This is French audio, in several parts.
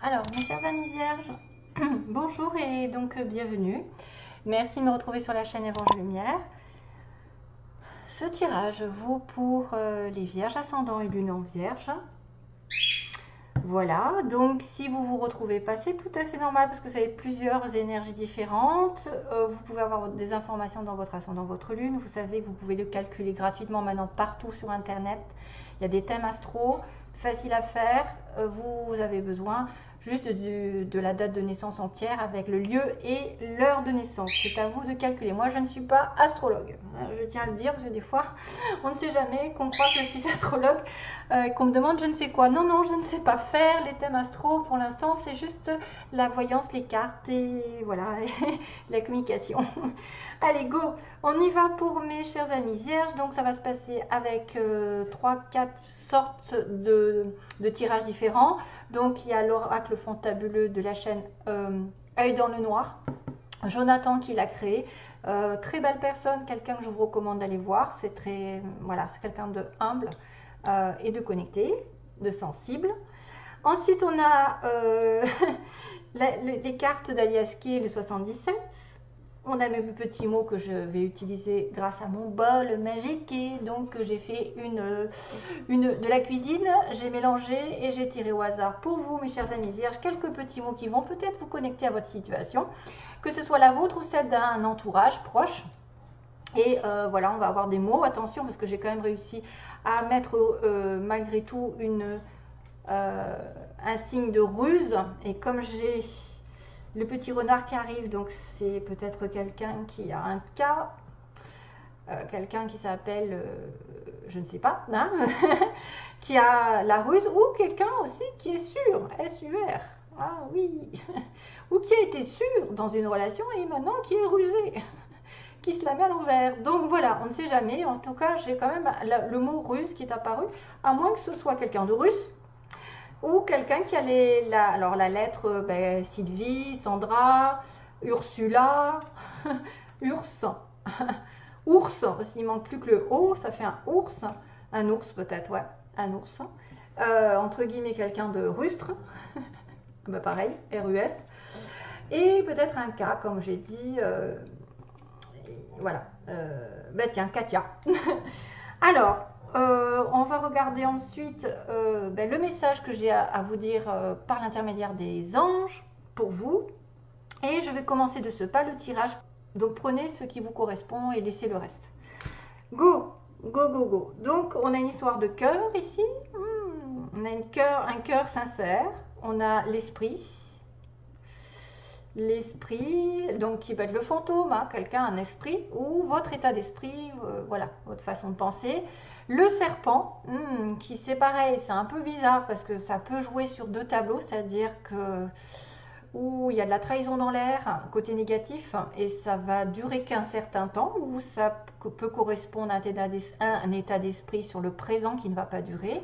Alors, mes chers amis vierges, bonjour et donc bienvenue. Merci de me retrouver sur la chaîne Évangile Lumière. Ce tirage vaut pour les vierges ascendants et lune en vierge. Voilà, donc si vous vous retrouvez pas, c'est tout à fait normal parce que vous avez plusieurs énergies différentes. Vous pouvez avoir des informations dans votre ascendant, votre lune. Vous savez que vous pouvez le calculer gratuitement maintenant partout sur Internet. Il y a des thèmes astro, faciles à faire. Vous avez besoin juste de la date de naissance entière avec le lieu et l'heure de naissance. C'est à vous de calculer. Moi, je ne suis pas astrologue. Je tiens à le dire parce que des fois, on ne sait jamais qu'on croit que je suis astrologue et qu'on me demande je ne sais quoi. Non, non, je ne sais pas faire les thèmes astro pour l'instant. C'est juste la voyance, les cartes et voilà, la communication. Allez, go! On y va pour mes chers amis vierges. Donc, ça va se passer avec 3-4 sortes de tirages différents. Donc, il y a l'oracle fantabuleux de la chaîne Œil dans le Noir. Jonathan qui l'a créé. Très belle personne, quelqu'un que je vous recommande d'aller voir. C'est très, voilà, c'est quelqu'un de humble et de connecté, de sensible. Ensuite, on a les cartes d'Aliaski, le 77. On a mes petits mots que je vais utiliser grâce à mon bol magique et donc j'ai fait de la cuisine, j'ai mélangé et j'ai tiré au hasard pour vous mes chers amis vierges quelques petits mots qui vont peut-être vous connecter à votre situation, que ce soit la vôtre ou celle d'un entourage proche. Et voilà, on va avoir des mots, attention parce que j'ai quand même réussi à mettre malgré tout un signe de ruse et comme j'ai le petit renard qui arrive, donc c'est peut-être quelqu'un qui a un cas, quelqu'un qui s'appelle, je ne sais pas, hein, qui a la ruse, ou quelqu'un aussi qui est sûr, S-U-R, ah oui, ou qui a été sûr dans une relation et maintenant qui est rusé, qui se la met à l'envers. Donc voilà, on ne sait jamais, en tout cas j'ai quand même le mot ruse qui est apparu, à moins que ce soit quelqu'un de russe, ou quelqu'un qui a alors la lettre Sylvie, Sandra, Ursula, Urs, ours, s'il manque plus que le O, ça fait un ours peut-être, ouais, un ours. Entre guillemets, quelqu'un de rustre, bah pareil, R-U-S. Et peut-être un K, comme j'ai dit, voilà. Tiens, Katia. Alors, on va regarder ensuite le message que j'ai à vous dire par l'intermédiaire des anges pour vous. Et je vais commencer de ce pas le tirage. Donc prenez ce qui vous correspond et laissez le reste. Go, go, go, go. Donc on a une histoire de cœur ici. On a un cœur sincère. On a l'esprit. L'esprit, donc qui peut être le fantôme, hein, quelqu'un, un esprit, ou votre état d'esprit, voilà, votre façon de penser. Le serpent, qui c'est pareil, c'est un peu bizarre parce que ça peut jouer sur deux tableaux, c'est-à-dire que où il y a de la trahison dans l'air, côté négatif, et ça va durer qu'un certain temps, ou ça peut correspondre à un état d'esprit sur le présent qui ne va pas durer.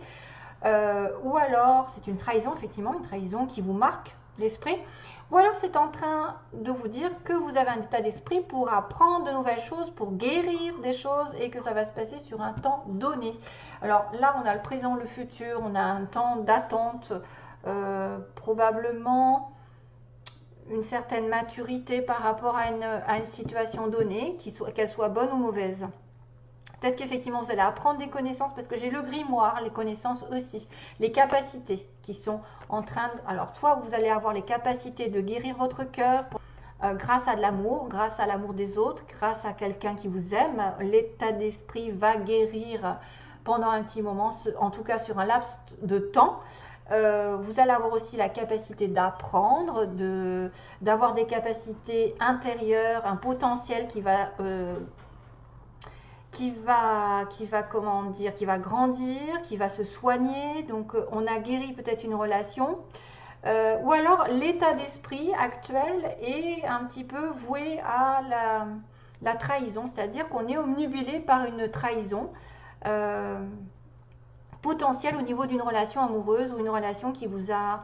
Ou alors c'est une trahison, effectivement, une trahison qui vous marque l'esprit. Ou alors c'est en train de vous dire que vous avez un état d'esprit pour apprendre de nouvelles choses, pour guérir des choses et que ça va se passer sur un temps donné. Alors là, on a le présent, le futur, on a un temps d'attente, probablement une certaine maturité par rapport à une situation donnée, qu'elle soit bonne ou mauvaise. Peut-être qu'effectivement vous allez apprendre des connaissances parce que j'ai le grimoire, les connaissances aussi, les capacités qui sont en train de... Alors soit vous allez avoir les capacités de guérir votre cœur grâce à de l'amour, grâce à l'amour des autres, grâce à quelqu'un qui vous aime. L'état d'esprit va guérir pendant un petit moment, en tout cas sur un laps de temps. Vous allez avoir aussi la capacité d'apprendre, d'avoir des capacités intérieures, un potentiel comment dire, qui va grandir, qui va se soigner. Donc on a guéri peut-être une relation. Ou alors l'état d'esprit actuel est un petit peu voué à la trahison, c'est-à-dire qu'on est omnibulé par une trahison potentielle au niveau d'une relation amoureuse ou une relation qui vous a...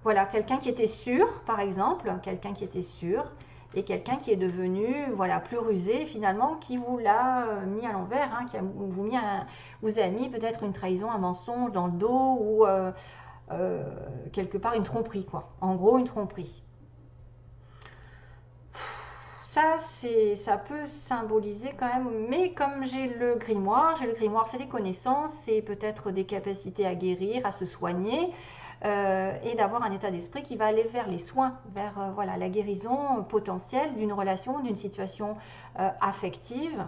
Voilà, quelqu'un qui était sûr, par exemple, quelqu'un qui était sûr, et quelqu'un qui est devenu voilà, plus rusé finalement, qui vous l'a mis à l'envers, hein, qui vous a mis peut-être une trahison, un mensonge dans le dos, ou quelque part une tromperie, quoi. En gros, une tromperie. Ça peut symboliser quand même, mais comme j'ai le grimoire c'est des connaissances, c'est peut-être des capacités à guérir, à se soigner, et d'avoir un état d'esprit qui va aller vers les soins, vers voilà, la guérison potentielle d'une relation, d'une situation affective.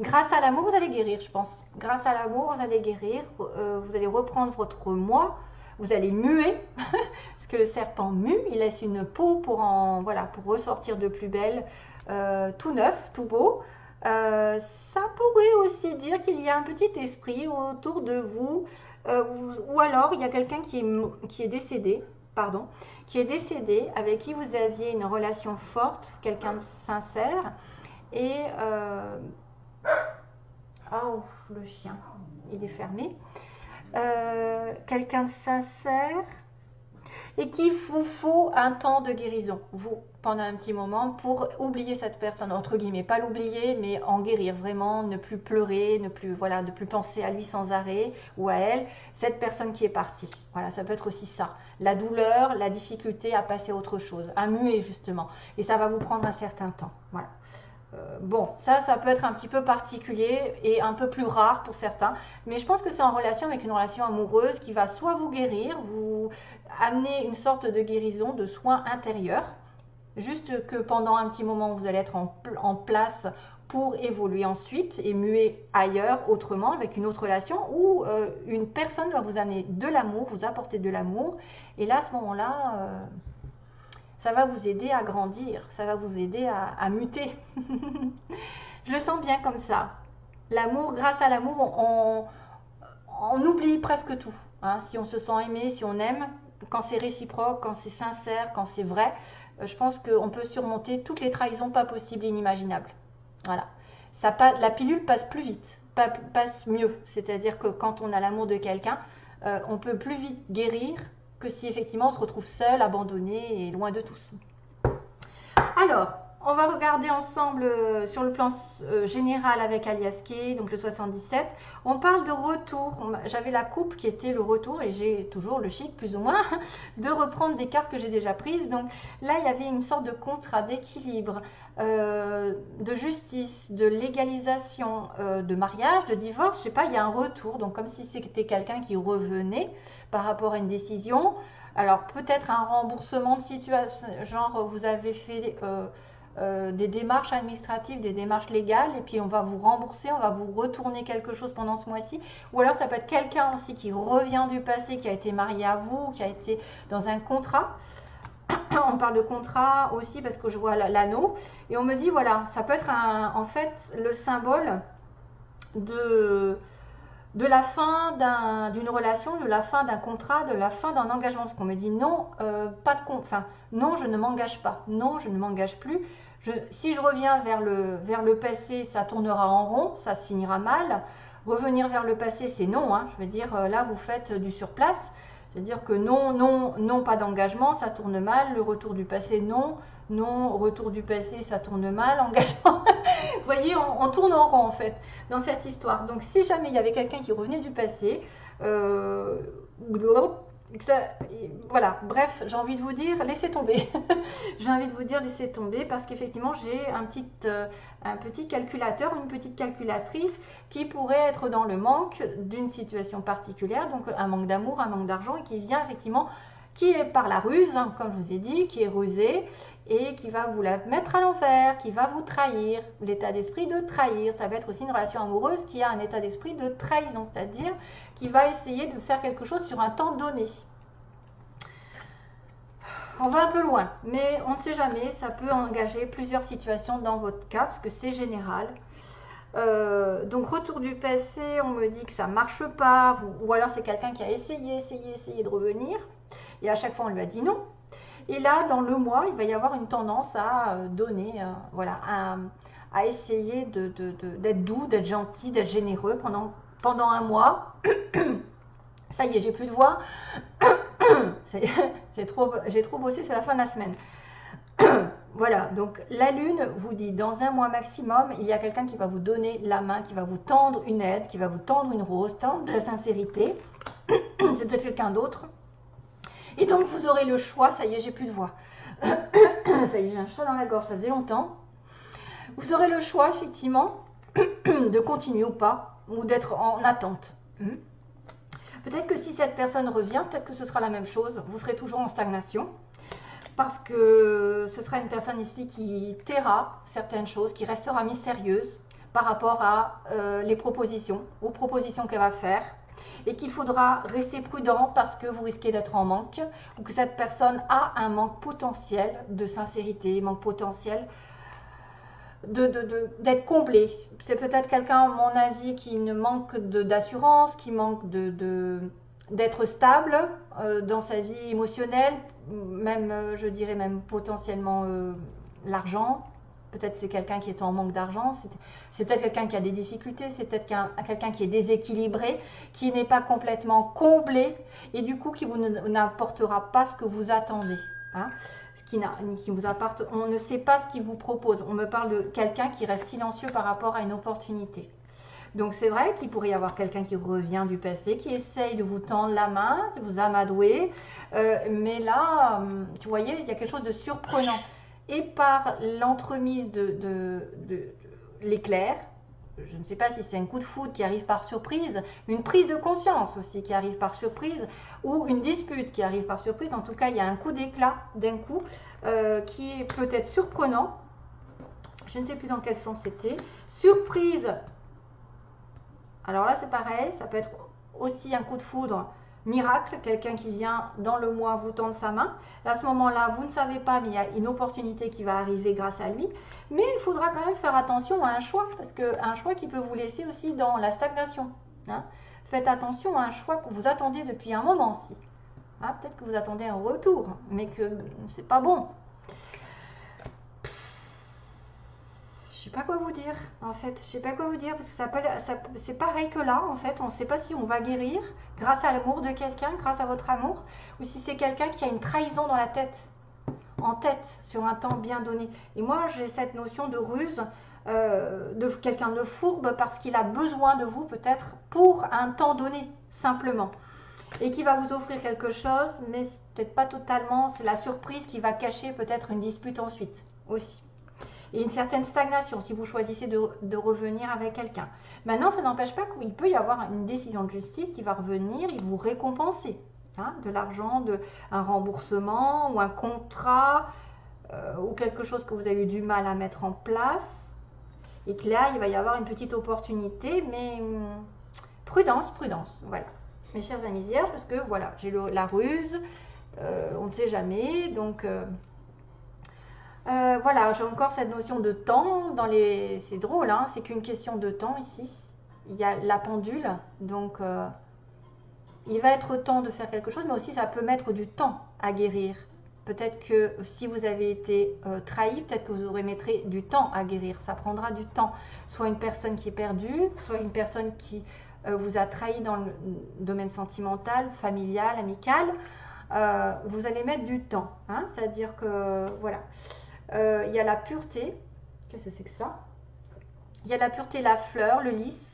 Grâce à l'amour, vous allez guérir, je pense. Grâce à l'amour, vous allez guérir, vous allez reprendre votre moi, vous allez muer, parce que le serpent mue, il laisse une peau pour, voilà, pour ressortir de plus belle, tout neuf, tout beau. Ça pourrait aussi dire qu'il y a un petit esprit autour de vous, ou alors il y a quelqu'un qui est décédé, pardon, qui est décédé, avec qui vous aviez une relation forte, quelqu'un de sincère, et... oh, le chien, il est fermé. Quelqu'un de sincère et qu'il vous faut un temps de guérison, vous, pendant un petit moment, pour oublier cette personne, entre guillemets, pas l'oublier, mais en guérir vraiment, ne plus pleurer, ne plus, voilà, ne plus penser à lui sans arrêt ou à elle, cette personne qui est partie. Voilà, ça peut être aussi ça, la douleur, la difficulté à passer à autre chose, à muer justement, et ça va vous prendre un certain temps, voilà. Bon, ça peut être un petit peu particulier et un peu plus rare pour certains, mais je pense que c'est en relation avec une relation amoureuse qui va soit vous guérir, vous amener une sorte de guérison, de soins intérieurs, juste que pendant un petit moment vous allez être en place pour évoluer ensuite et muer ailleurs, autrement, avec une autre relation, où une personne va vous amener de l'amour, vous apporter de l'amour, et là à ce moment-là... ça va vous aider à grandir, ça va vous aider à muter. Je le sens bien comme ça. L'amour, grâce à l'amour, on oublie presque tout. Hein. Si on se sent aimé, si on aime, quand c'est réciproque, quand c'est sincère, quand c'est vrai, je pense qu'on peut surmonter toutes les trahisons pas possibles et inimaginables. Voilà. La pilule passe plus vite, passe mieux. C'est-à-dire que quand on a l'amour de quelqu'un, on peut plus vite guérir que si effectivement on se retrouve seul, abandonné et loin de tous. Alors, on va regarder ensemble sur le plan général avec Alias Kay, donc le 77. On parle de retour. J'avais la coupe qui était le retour et j'ai toujours le chic plus ou moins de reprendre des cartes que j'ai déjà prises. Donc là, il y avait une sorte de contrat, d'équilibre, de justice, de légalisation, de mariage, de divorce. Je sais pas, il y a un retour. Donc comme si c'était quelqu'un qui revenait par rapport à une décision. Alors peut-être un remboursement de situation, genre vous avez fait... des démarches administratives, des démarches légales, et puis on va vous rembourser, on va vous retourner quelque chose pendant ce mois-ci. Ou alors ça peut être quelqu'un aussi qui revient du passé, qui a été marié à vous, qui a été dans un contrat. On parle de contrat aussi parce que je vois l'anneau. Et on me dit, voilà, ça peut être en fait le symbole de la fin d'une relation, de la fin d'un contrat, de la fin d'un engagement. Parce qu'on me dit non, pas de enfin, non, je ne m'engage pas, non, je ne m'engage plus. Si je reviens vers le passé, ça tournera en rond, ça se finira mal. Revenir vers le passé, c'est non. Hein. Je veux dire, là, vous faites du surplace. C'est-à-dire que non, non, non, pas d'engagement, ça tourne mal. Le retour du passé, non. Non, retour du passé, ça tourne mal. Engagement. Vous voyez, on tourne en rond, en fait, dans cette histoire. Donc, si jamais il y avait quelqu'un qui revenait du passé, voilà, bref, j'ai envie de vous dire, laissez tomber. J'ai envie de vous dire, laissez tomber, parce qu'effectivement, j'ai un petit calculateur, une petite calculatrice qui pourrait être dans le manque d'une situation particulière, donc un manque d'amour, un manque d'argent, et qui vient effectivement, qui est par la ruse, hein, comme je vous ai dit, qui est rusé, et qui va vous la mettre à l'envers, qui va vous trahir, l'état d'esprit de trahir. Ça va être aussi une relation amoureuse qui a un état d'esprit de trahison, c'est-à-dire qui va essayer de faire quelque chose sur un temps donné. On va un peu loin, mais on ne sait jamais, ça peut engager plusieurs situations dans votre cas, parce que c'est général. Donc retour du passé, on me dit que ça ne marche pas, ou alors c'est quelqu'un qui a essayé de revenir, et à chaque fois on lui a dit non. Et là, dans le mois, il va y avoir une tendance à donner, voilà, à essayer d'être doux, d'être gentil, d'être généreux pendant un mois. Ça y est, j'ai plus de voix. J'ai trop bossé, c'est la fin de la semaine. Voilà, donc la lune vous dit dans un mois maximum, il y a quelqu'un qui va vous donner la main, qui va vous tendre une aide, qui va vous tendre une rose, tendre de la sincérité. c'est peut-être quelqu'un d'autre. Et donc vous aurez le choix, ça y est, j'ai plus de voix. Ça y est, j'ai un chat dans la gorge, ça faisait longtemps. Vous aurez le choix, effectivement, de continuer ou pas, ou d'être en attente. Peut-être que si cette personne revient, peut-être que ce sera la même chose. Vous serez toujours en stagnation. Parce que ce sera une personne ici qui taira certaines choses, qui restera mystérieuse par rapport à les propositions, aux propositions qu'elle va faire. Et qu'il faudra rester prudent parce que vous risquez d'être en manque. Ou que cette personne a un manque potentiel de sincérité, manque potentiel d'être comblé. C'est peut-être quelqu'un, à mon avis, qui ne manque d'assurance, qui manque d'être stable dans sa vie émotionnelle, même, je dirais même potentiellement l'argent. Peut-être c'est quelqu'un qui est en manque d'argent, c'est peut-être quelqu'un qui a des difficultés, c'est peut-être quelqu'un qui est déséquilibré, qui n'est pas complètement comblé et du coup qui vous n'apportera pas ce que vous attendez. Hein, qui vous apporte, on ne sait pas ce qu'il vous propose. On me parle de quelqu'un qui reste silencieux par rapport à une opportunité. Donc c'est vrai qu'il pourrait y avoir quelqu'un qui revient du passé, qui essaye de vous tendre la main, de vous amadouer, mais là, tu voyez, il y a quelque chose de surprenant. Et par l'entremise de l'éclair, je ne sais pas si c'est un coup de foudre qui arrive par surprise, une prise de conscience aussi qui arrive par surprise, ou une dispute qui arrive par surprise. En tout cas, il y a un coup d'éclat d'un coup qui est peut-être surprenant. Je ne sais plus dans quel sens c'était. Surprise. Alors là, c'est pareil, ça peut être aussi un coup de foudre miracle, quelqu'un qui vient dans le mois vous tendre sa main. À ce moment-là, vous ne savez pas, mais il y a une opportunité qui va arriver grâce à lui. Mais il faudra quand même faire attention à un choix, parce qu'un choix qui peut vous laisser aussi dans la stagnation. Hein. Faites attention à un choix que vous attendez depuis un moment aussi. Hein, peut-être que vous attendez un retour, mais que c'est pas bon. Je sais pas quoi vous dire, en fait. Je sais pas quoi vous dire, parce que c'est pareil que là, en fait. On ne sait pas si on va guérir grâce à l'amour de quelqu'un, grâce à votre amour, ou si c'est quelqu'un qui a une trahison dans la tête, en tête, sur un temps bien donné. Et moi, j'ai cette notion de ruse, de quelqu'un de fourbe, parce qu'il a besoin de vous, peut-être, pour un temps donné, simplement. Et qui va vous offrir quelque chose, mais peut-être pas totalement. C'est la surprise qui va cacher peut-être une dispute ensuite, aussi. Et une certaine stagnation si vous choisissez de revenir avec quelqu'un. Maintenant, ça n'empêche pas qu'il peut y avoir une décision de justice qui va revenir et vous récompenser. Hein, de l'argent, un remboursement ou un contrat ou quelque chose que vous avez eu du mal à mettre en place. Et que là, il va y avoir une petite opportunité, mais prudence, prudence. Voilà, mes chers amis vierges, parce que voilà, j'ai la ruse, on ne sait jamais, donc... voilà, j'ai encore cette notion de temps dans les... C'est drôle, hein, c'est qu'une question de temps ici. Il y a la pendule, donc il va être temps de faire quelque chose, mais aussi ça peut mettre du temps à guérir. Peut-être que si vous avez été trahi, peut-être que vous aurez mettrez du temps à guérir. Ça prendra du temps. Soit une personne qui est perdue, soit une personne qui vous a trahi dans le domaine sentimental, familial, amical. Vous allez mettre du temps, hein, c'est-à-dire que voilà. Il y a la pureté. Qu'est-ce que c'est que ça? Il y a la pureté, la fleur, le lys,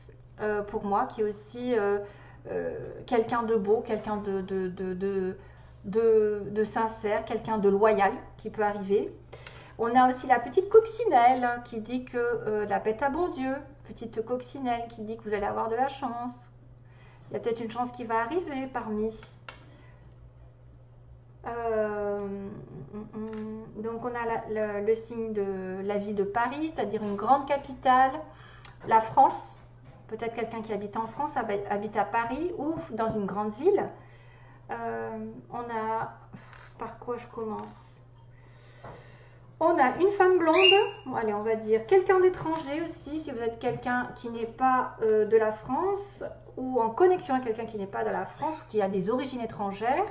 pour moi, qui est aussi quelqu'un de beau, quelqu'un de sincère, quelqu'un de loyal qui peut arriver. On a aussi la petite coccinelle qui dit que la bête a bon Dieu. Petite coccinelle qui dit que vous allez avoir de la chance. Il y a peut-être une chance qui va arriver parmi. Donc on a le signe de la ville de Paris, c'est-à-dire une grande capitale, la France, peut-être quelqu'un qui habite en France, habite à Paris ou dans une grande ville. On a, par quoi je commence? On a une femme blonde, allez on va dire quelqu'un d'étranger aussi, si vous êtes quelqu'un qui n'est pas de la France ou en connexion avec quelqu'un qui n'est pas de la France, qui a des origines étrangères.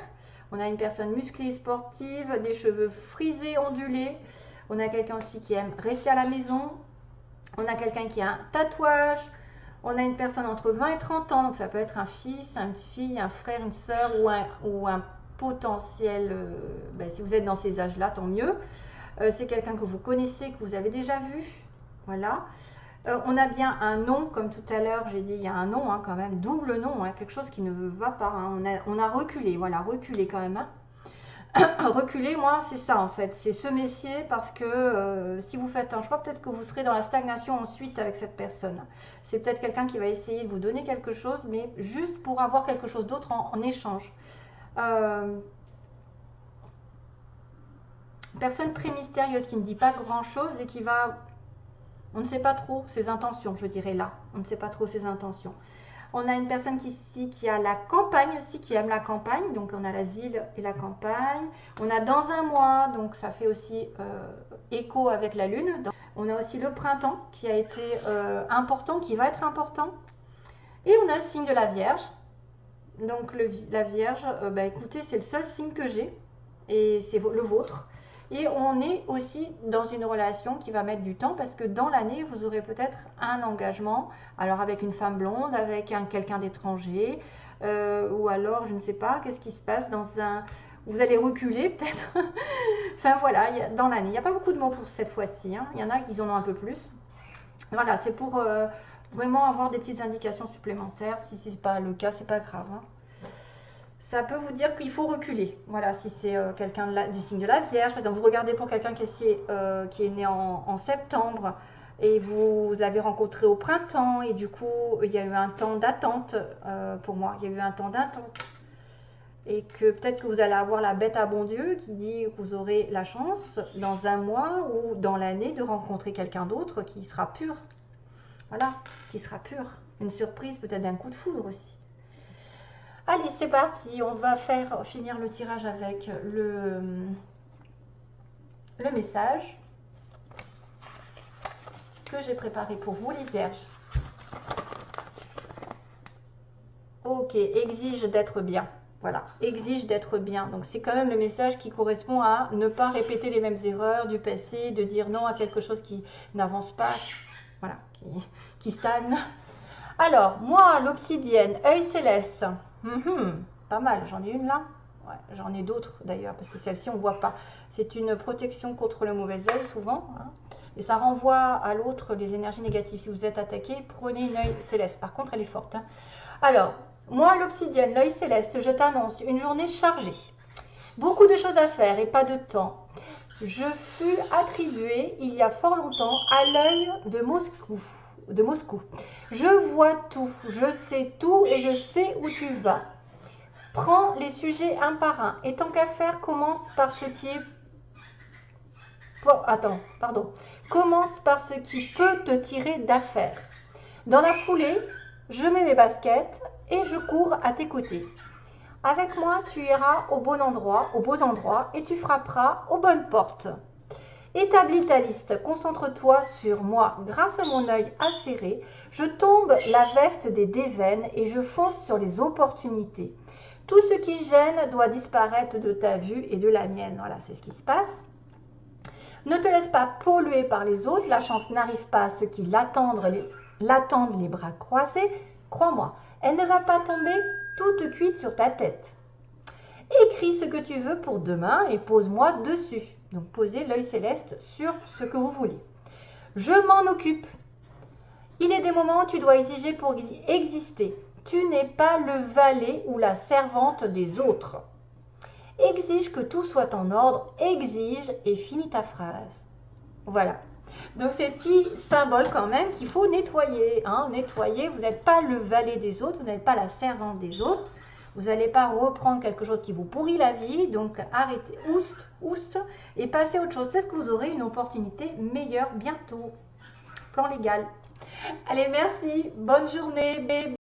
On a une personne musclée, sportive, des cheveux frisés, ondulés. On a quelqu'un aussi qui aime rester à la maison. On a quelqu'un qui a un tatouage. On a une personne entre 20 et 30 ans. Donc ça peut être un fils, une fille, un frère, une soeur ou un potentiel. Si vous êtes dans ces âges-là, tant mieux. C'est quelqu'un que vous connaissez, que vous avez déjà vu. Voilà. On a bien un non, comme tout à l'heure, j'ai dit, il y a un non hein, quand même, double non, hein, quelque chose qui ne va pas. Hein. On a reculé, voilà, reculé quand même. Hein. Reculer, moi, c'est ça en fait, c'est se méfier parce que si vous faites un choix, peut-être que vous serez dans la stagnation ensuite avec cette personne. C'est peut-être quelqu'un qui va essayer de vous donner quelque chose, mais juste pour avoir quelque chose d'autre en échange. Personne très mystérieuse qui ne dit pas grand-chose et qui va... On ne sait pas trop ses intentions, je dirais là. On ne sait pas trop ses intentions. On a une personne ici qui a la campagne aussi, qui aime la campagne. Donc, on a la ville et la campagne. On a dans un mois, donc ça fait aussi écho avec la lune. On a aussi le printemps qui a été important, qui va être important. Et on a le signe de la Vierge. Donc, la Vierge, écoutez, c'est le seul signe que j'ai. Et c'est le vôtre. Et on est aussi dans une relation qui va mettre du temps parce que dans l'année, vous aurez peut-être un engagement, alors avec une femme blonde, avec quelqu'un d'étranger, ou alors, je ne sais pas, qu'est-ce qui se passe dans un... Vous allez reculer peut-être. Enfin voilà, dans l'année. Il n'y a pas beaucoup de mots pour cette fois-ci. Hein. Il y en a qui en ont un peu plus. Voilà, c'est pour vraiment avoir des petites indications supplémentaires. Si ce n'est pas le cas, c'est pas grave. Hein. Ça peut vous dire qu'il faut reculer. Voilà, si c'est quelqu'un du signe de la Vierge, par exemple, vous regardez pour quelqu'un qui est né en septembre et vous l'avez rencontré au printemps et du coup, il y a eu un temps d'attente pour moi. Il y a eu un temps d'attente. Et que peut-être que vous allez avoir la bête à bon Dieu qui dit que vous aurez la chance dans un mois ou dans l'année de rencontrer quelqu'un d'autre qui sera pur. Voilà, qui sera pur. Une surprise peut-être d'un coup de foudre aussi. Allez, c'est parti, on va finir le tirage avec le message que j'ai préparé pour vous, les vierges. Ok, exige d'être bien. Voilà, exige d'être bien. Donc, c'est quand même le message qui correspond à ne pas répéter les mêmes erreurs du passé, de dire non à quelque chose qui n'avance pas, voilà, qui stagne. Alors, moi, l'obsidienne, œil céleste. Pas mal, j'en ai une là. Ouais, j'en ai d'autres d'ailleurs, parce que celle-ci, on ne voit pas. C'est une protection contre le mauvais œil, souvent. Hein, et ça renvoie à l'autre les énergies négatives. Si vous êtes attaqué, prenez une œil céleste. Par contre, elle est forte. Hein. Alors, moi, l'obsidienne, l'œil céleste, je t'annonce une journée chargée. Beaucoup de choses à faire et pas de temps. Je fus attribuée, il y a fort longtemps, à l'œil de Moscou. Je vois tout, je sais tout et je sais où tu vas. Prends les sujets un par un et tant qu'à faire, commence par ce qui est... Commence par ce qui peut te tirer d'affaire. Dans la foulée, je mets mes baskets et je cours à tes côtés. Avec moi, tu iras aux beaux endroits et tu frapperas aux bonnes portes. Établis ta liste, concentre-toi sur moi. Grâce à mon œil acéré, je tombe la veste des déveines et je fonce sur les opportunités. Tout ce qui gêne doit disparaître de ta vue et de la mienne. Voilà, c'est ce qui se passe. Ne te laisse pas polluer par les autres. La chance n'arrive pas à ceux qui l'attendent les bras croisés. Crois-moi, elle ne va pas tomber toute cuite sur ta tête. Écris ce que tu veux pour demain et pose-moi dessus. Donc, posez l'œil céleste sur ce que vous voulez. Je m'en occupe. Il est des moments où tu dois exiger pour exister. Tu n'es pas le valet ou la servante des autres. Exige que tout soit en ordre. Exige et finis ta phrase. Voilà. Donc, ces petits symboles quand même qu'il faut nettoyer. Hein. Nettoyer, vous n'êtes pas le valet des autres, vous n'êtes pas la servante des autres. Vous n'allez pas reprendre quelque chose qui vous pourrit la vie, donc arrêtez, oust, et passez à autre chose. Peut-être que vous aurez une opportunité meilleure bientôt. Plan légal. Allez, merci, bonne journée.